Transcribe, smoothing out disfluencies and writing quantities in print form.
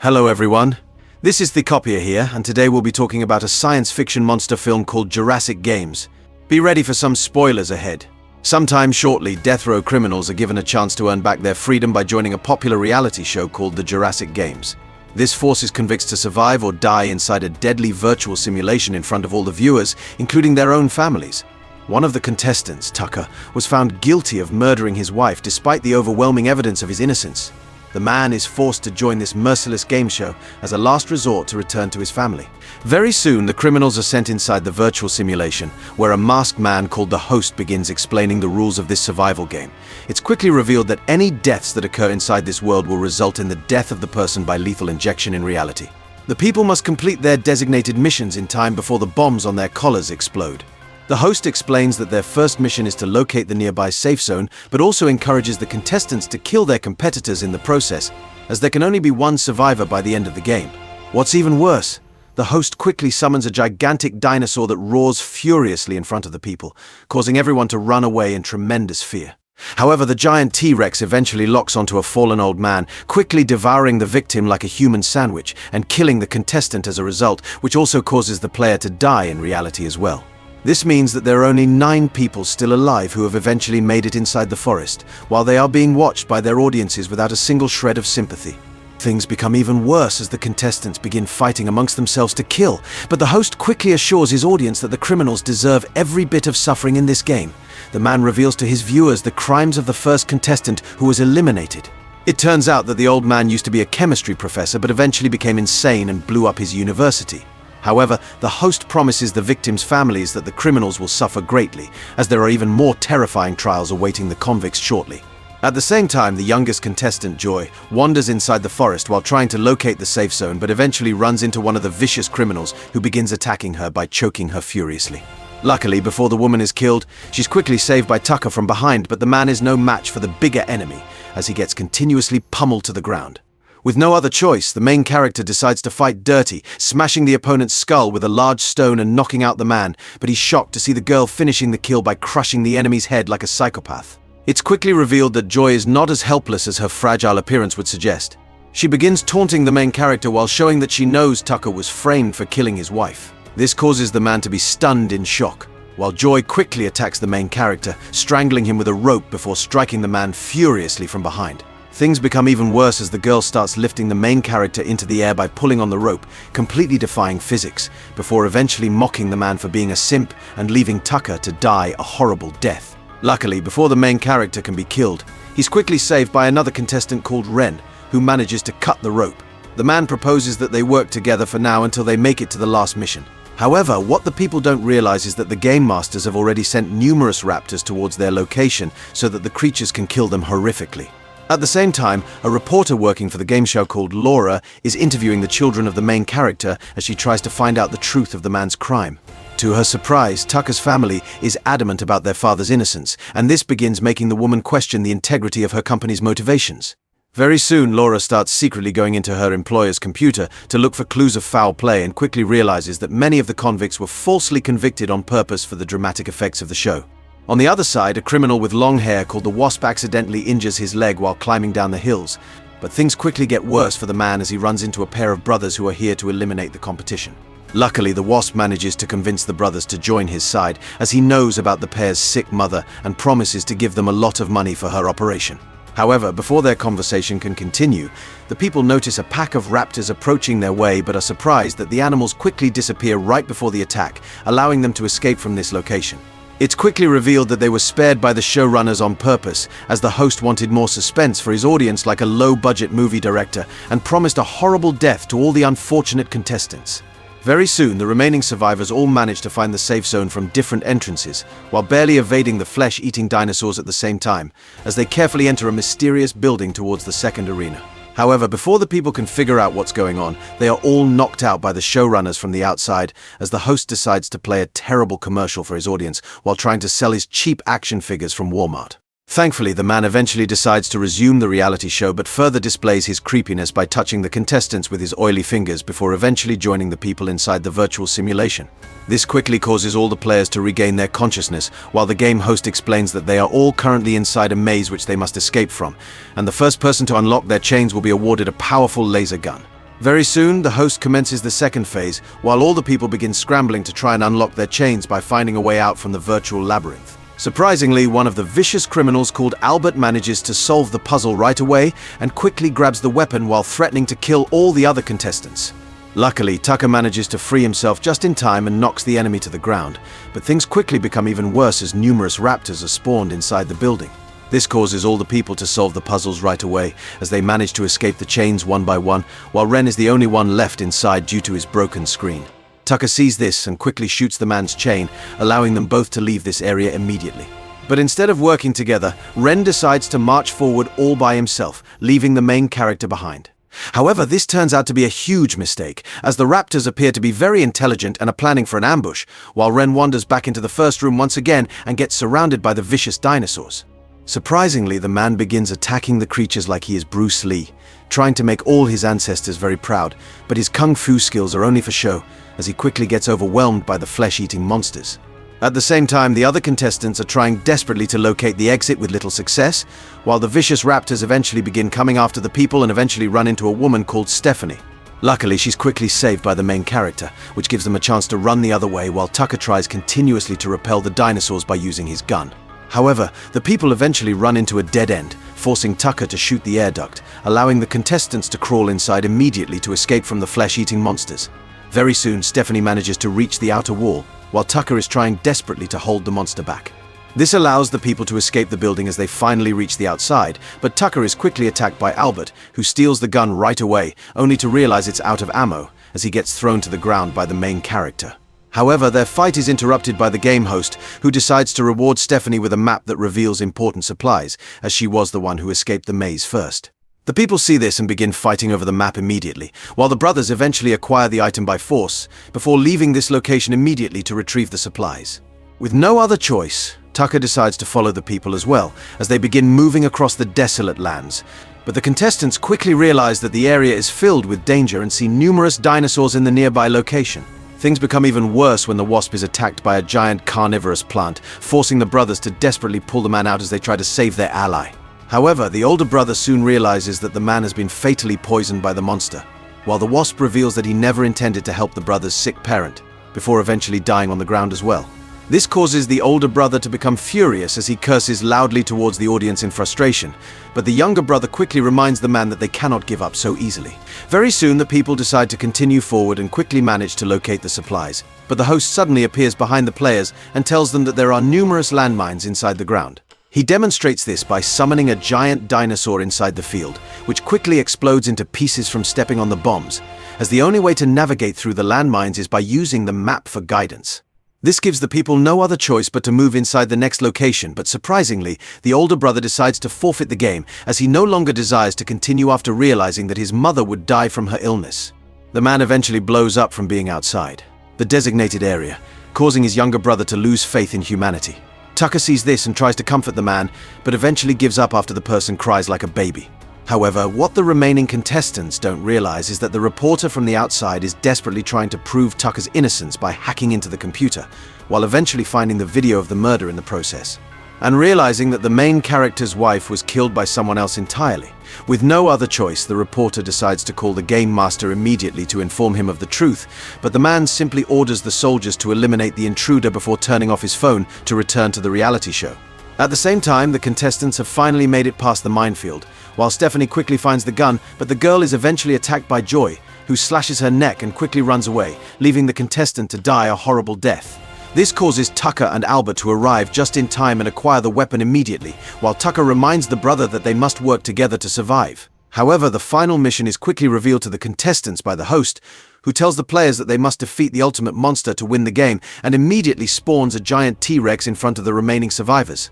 Hello everyone, this is the Copier here, and today we'll be talking about a science fiction monster film called Jurassic Games. Be ready for some spoilers ahead. Sometime shortly, death row criminals are given a chance to earn back their freedom by joining a popular reality show called the Jurassic Games. This forces convicts to survive or die inside a deadly virtual simulation in front of all the viewers, including their own families. One of the contestants, Tucker, was found guilty of murdering his wife despite the overwhelming evidence of his innocence. The man is forced to join this merciless game show as a last resort to return to his family. Very soon, the criminals are sent inside the virtual simulation, where a masked man called the host begins explaining the rules of this survival game. It's quickly revealed that any deaths that occur inside this world will result in the death of the person by lethal injection in reality. The people must complete their designated missions in time before the bombs on their collars explode. The host explains that their first mission is to locate the nearby safe zone, but also encourages the contestants to kill their competitors in the process, as there can only be one survivor by the end of the game. What's even worse, the host quickly summons a gigantic dinosaur that roars furiously in front of the people, causing everyone to run away in tremendous fear. However, the giant T-Rex eventually locks onto a fallen old man, quickly devouring the victim like a human sandwich, and killing the contestant as a result, which also causes the player to die in reality as well. This means that there are only 9 people still alive who have eventually made it inside the forest, while they are being watched by their audiences without a single shred of sympathy. Things become even worse as the contestants begin fighting amongst themselves to kill, but the host quickly assures his audience that the criminals deserve every bit of suffering in this game. The man reveals to his viewers the crimes of the first contestant who was eliminated. It turns out that the old man used to be a chemistry professor but eventually became insane and blew up his university. However, the host promises the victims' families that the criminals will suffer greatly, as there are even more terrifying trials awaiting the convicts shortly. At the same time, the youngest contestant, Joy, wanders inside the forest while trying to locate the safe zone, but eventually runs into one of the vicious criminals who begins attacking her by choking her furiously. Luckily, before the woman is killed, she's quickly saved by Tucker from behind, but the man is no match for the bigger enemy, as he gets continuously pummeled to the ground. With no other choice, the main character decides to fight dirty, smashing the opponent's skull with a large stone and knocking out the man, but he's shocked to see the girl finishing the kill by crushing the enemy's head like a psychopath. It's quickly revealed that Joy is not as helpless as her fragile appearance would suggest. She begins taunting the main character while showing that she knows Tucker was framed for killing his wife. This causes the man to be stunned in shock, while Joy quickly attacks the main character, strangling him with a rope before striking the man furiously from behind. Things become even worse as the girl starts lifting the main character into the air by pulling on the rope, completely defying physics, before eventually mocking the man for being a simp and leaving Tucker to die a horrible death. Luckily, before the main character can be killed, he's quickly saved by another contestant called Ren, who manages to cut the rope. The man proposes that they work together for now until they make it to the last mission. However, what the people don't realize is that the game masters have already sent numerous raptors towards their location so that the creatures can kill them horrifically. At the same time, a reporter working for the game show called Laura is interviewing the children of the main character as she tries to find out the truth of the man's crime. To her surprise, Tucker's family is adamant about their father's innocence, and this begins making the woman question the integrity of her company's motivations. Very soon, Laura starts secretly going into her employer's computer to look for clues of foul play and quickly realizes that many of the convicts were falsely convicted on purpose for the dramatic effects of the show. On the other side, a criminal with long hair called the Wasp accidentally injures his leg while climbing down the hills, but things quickly get worse for the man as he runs into a pair of brothers who are here to eliminate the competition. Luckily, the Wasp manages to convince the brothers to join his side, as he knows about the pair's sick mother and promises to give them a lot of money for her operation. However, before their conversation can continue, the people notice a pack of raptors approaching their way but are surprised that the animals quickly disappear right before the attack, allowing them to escape from this location. It's quickly revealed that they were spared by the showrunners on purpose, as the host wanted more suspense for his audience like a low-budget movie director and promised a horrible death to all the unfortunate contestants. Very soon, the remaining survivors all manage to find the safe zone from different entrances, while barely evading the flesh-eating dinosaurs at the same time, as they carefully enter a mysterious building towards the second arena. However, before the people can figure out what's going on, they are all knocked out by the showrunners from the outside, as the host decides to play a terrible commercial for his audience while trying to sell his cheap action figures from Walmart. Thankfully, the man eventually decides to resume the reality show but further displays his creepiness by touching the contestants with his oily fingers before eventually joining the people inside the virtual simulation. This quickly causes all the players to regain their consciousness, while the game host explains that they are all currently inside a maze which they must escape from, and the first person to unlock their chains will be awarded a powerful laser gun. Very soon, the host commences the second phase, while all the people begin scrambling to try and unlock their chains by finding a way out from the virtual labyrinth. Surprisingly, one of the vicious criminals called Albert manages to solve the puzzle right away and quickly grabs the weapon while threatening to kill all the other contestants. Luckily, Tucker manages to free himself just in time and knocks the enemy to the ground, but things quickly become even worse as numerous raptors are spawned inside the building. This causes all the people to solve the puzzles right away, as they manage to escape the chains one by one, while Ren is the only one left inside due to his broken screen. Tucker sees this and quickly shoots the man's chain, allowing them both to leave this area immediately. But instead of working together, Ren decides to march forward all by himself, leaving the main character behind. However, this turns out to be a huge mistake, as the raptors appear to be very intelligent and are planning for an ambush, while Ren wanders back into the first room once again and gets surrounded by the vicious dinosaurs. Surprisingly, the man begins attacking the creatures like he is Bruce Lee, trying to make all his ancestors very proud, but his kung fu skills are only for show, as he quickly gets overwhelmed by the flesh-eating monsters. At the same time, the other contestants are trying desperately to locate the exit with little success, while the vicious raptors eventually begin coming after the people and eventually run into a woman called Stephanie. Luckily, she's quickly saved by the main character, which gives them a chance to run the other way while Tucker tries continuously to repel the dinosaurs by using his gun. However, the people eventually run into a dead end, forcing Tucker to shoot the air duct, allowing the contestants to crawl inside immediately to escape from the flesh-eating monsters. Very soon, Stephanie manages to reach the outer wall, while Tucker is trying desperately to hold the monster back. This allows the people to escape the building as they finally reach the outside, but Tucker is quickly attacked by Albert, who steals the gun right away, only to realize it's out of ammo, as he gets thrown to the ground by the main character. However, their fight is interrupted by the game host, who decides to reward Stephanie with a map that reveals important supplies, as she was the one who escaped the maze first. The people see this and begin fighting over the map immediately, while the brothers eventually acquire the item by force, before leaving this location immediately to retrieve the supplies. With no other choice, Tucker decides to follow the people as well, as they begin moving across the desolate lands. But the contestants quickly realize that the area is filled with danger and see numerous dinosaurs in the nearby location. Things become even worse when the wasp is attacked by a giant carnivorous plant, forcing the brothers to desperately pull the man out as they try to save their ally. However, the older brother soon realizes that the man has been fatally poisoned by the monster, while the wasp reveals that he never intended to help the brother's sick parent, before eventually dying on the ground as well. This causes the older brother to become furious as he curses loudly towards the audience in frustration, but the younger brother quickly reminds the man that they cannot give up so easily. Very soon, the people decide to continue forward and quickly manage to locate the supplies, but the host suddenly appears behind the players and tells them that there are numerous landmines inside the ground. He demonstrates this by summoning a giant dinosaur inside the field, which quickly explodes into pieces from stepping on the bombs, as the only way to navigate through the landmines is by using the map for guidance. This gives the people no other choice but to move inside the next location, but surprisingly, the older brother decides to forfeit the game as he no longer desires to continue after realizing that his mother would die from her illness. The man eventually blows up from being outside the designated area, causing his younger brother to lose faith in humanity. Tucker sees this and tries to comfort the man, but eventually gives up after the person cries like a baby. However, what the remaining contestants don't realize is that the reporter from the outside is desperately trying to prove Tucker's innocence by hacking into the computer, while eventually finding the video of the murder in the process, and realizing that the main character's wife was killed by someone else entirely. With no other choice, the reporter decides to call the game master immediately to inform him of the truth, but the man simply orders the soldiers to eliminate the intruder before turning off his phone to return to the reality show. At the same time, the contestants have finally made it past the minefield, while Stephanie quickly finds the gun, but the girl is eventually attacked by Joy, who slashes her neck and quickly runs away, leaving the contestant to die a horrible death. This causes Tucker and Albert to arrive just in time and acquire the weapon immediately, while Tucker reminds the brother that they must work together to survive. However, the final mission is quickly revealed to the contestants by the host, who tells the players that they must defeat the ultimate monster to win the game, and immediately spawns a giant T-Rex in front of the remaining survivors.